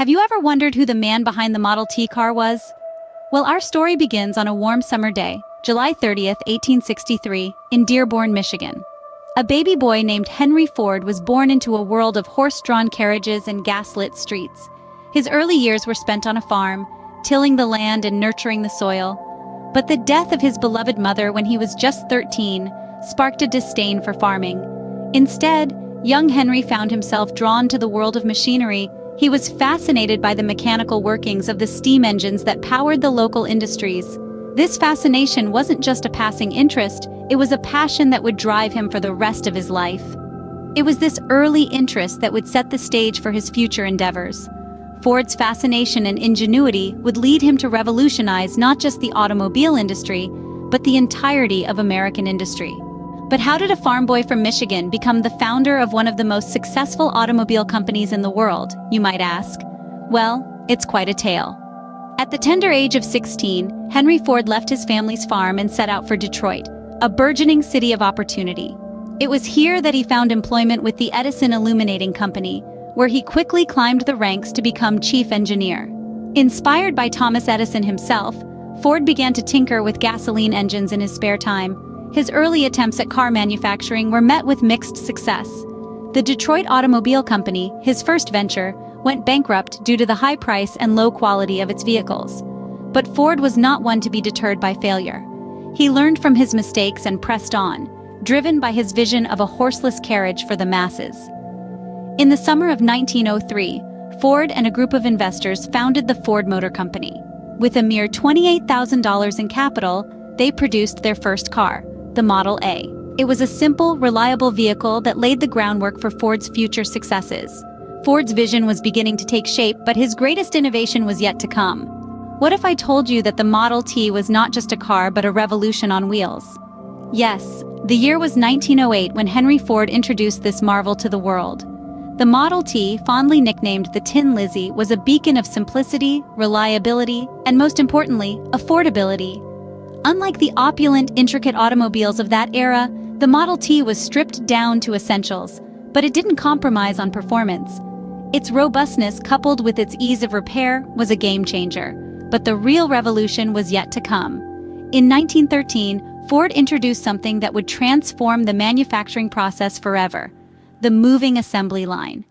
Have you ever wondered who the man behind the Model T car was? Well, our story begins on a warm summer day, July 30th, 1863, in Dearborn, Michigan. A baby boy named Henry Ford was born into a world of horse-drawn carriages and gas-lit streets. His early years were spent on a farm, tilling the land and nurturing the soil. But the death of his beloved mother when he was just 13 sparked a disdain for farming. Instead, young Henry found himself drawn to the world of machinery. He was fascinated by the mechanical workings of the steam engines that powered the local industries. This fascination wasn't just a passing interest, it was a passion that would drive him for the rest of his life. It was this early interest that would set the stage for his future endeavors. Ford's fascination and ingenuity would lead him to revolutionize not just the automobile industry, but the entirety of American industry. But how did a farm boy from Michigan become the founder of one of the most successful automobile companies in the world, you might ask? Well, it's quite a tale. At the tender age of 16, Henry Ford left his family's farm and set out for Detroit, a burgeoning city of opportunity. It was here that he found employment with the Edison Illuminating Company, where he quickly climbed the ranks to become chief engineer. Inspired by Thomas Edison himself, Ford began to tinker with gasoline engines in his spare time. His early attempts at car manufacturing were met with mixed success. The Detroit Automobile Company, his first venture, went bankrupt due to the high price and low quality of its vehicles. But Ford was not one to be deterred by failure. He learned from his mistakes and pressed on, driven by his vision of a horseless carriage for the masses. In the summer of 1903, Ford and a group of investors founded the Ford Motor Company. With a mere $28,000 in capital, they produced their first car, the Model A. It was a simple, reliable vehicle that laid the groundwork for Ford's future successes. Ford's vision was beginning to take shape, but his greatest innovation was yet to come. What if I told you that the Model T was not just a car but a revolution on wheels? Yes, the year was 1908 when Henry Ford introduced this marvel to the world. The Model T, fondly nicknamed the Tin Lizzie, was a beacon of simplicity, reliability, and most importantly, affordability. Unlike the opulent, intricate automobiles of that era, the Model T was stripped down to essentials, but it didn't compromise on performance. Its robustness, coupled with its ease of repair, was a game-changer. But the real revolution was yet to come. In 1913, Ford introduced something that would transform the manufacturing process forever: the moving assembly line.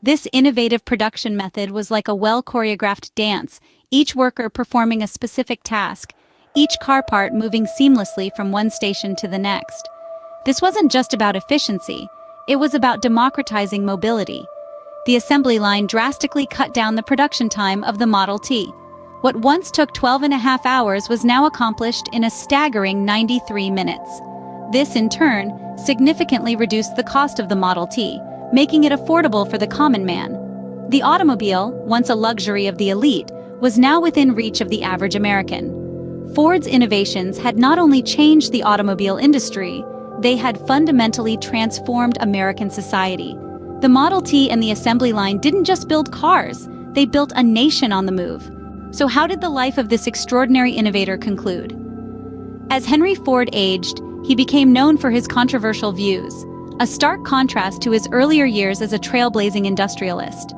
This innovative production method was like a well-choreographed dance, each worker performing a specific task, each car part moving seamlessly from one station to the next. This wasn't just about efficiency, it was about democratizing mobility. The assembly line drastically cut down the production time of the Model T. What once took 12.5 hours was now accomplished in a staggering 93 minutes. This, in turn, significantly reduced the cost of the Model T, making it affordable for the common man. The automobile, once a luxury of the elite, was now within reach of the average American. Ford's innovations had not only changed the automobile industry, they had fundamentally transformed American society. The Model T and the assembly line didn't just build cars, they built a nation on the move. So how did the life of this extraordinary innovator conclude? As Henry Ford aged, he became known for his controversial views, a stark contrast to his earlier years as a trailblazing industrialist.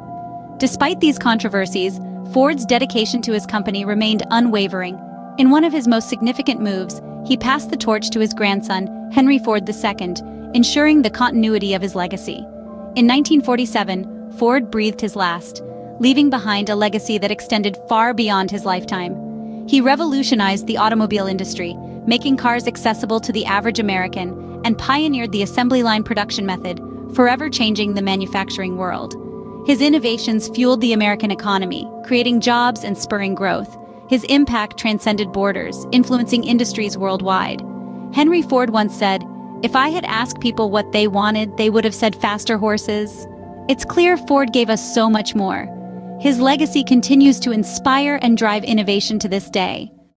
Despite these controversies, Ford's dedication to his company remained unwavering. In one of his most significant moves, he passed the torch to his grandson, Henry Ford II, ensuring the continuity of his legacy. In 1947, Ford breathed his last, leaving behind a legacy that extended far beyond his lifetime. He revolutionized the automobile industry, making cars accessible to the average American, and pioneered the assembly line production method, forever changing the manufacturing world. His innovations fueled the American economy, creating jobs and spurring growth. His impact transcended borders, influencing industries worldwide. Henry Ford once said, "If I had asked people what they wanted, they would have said faster horses." It's clear Ford gave us so much more. His legacy continues to inspire and drive innovation to this day.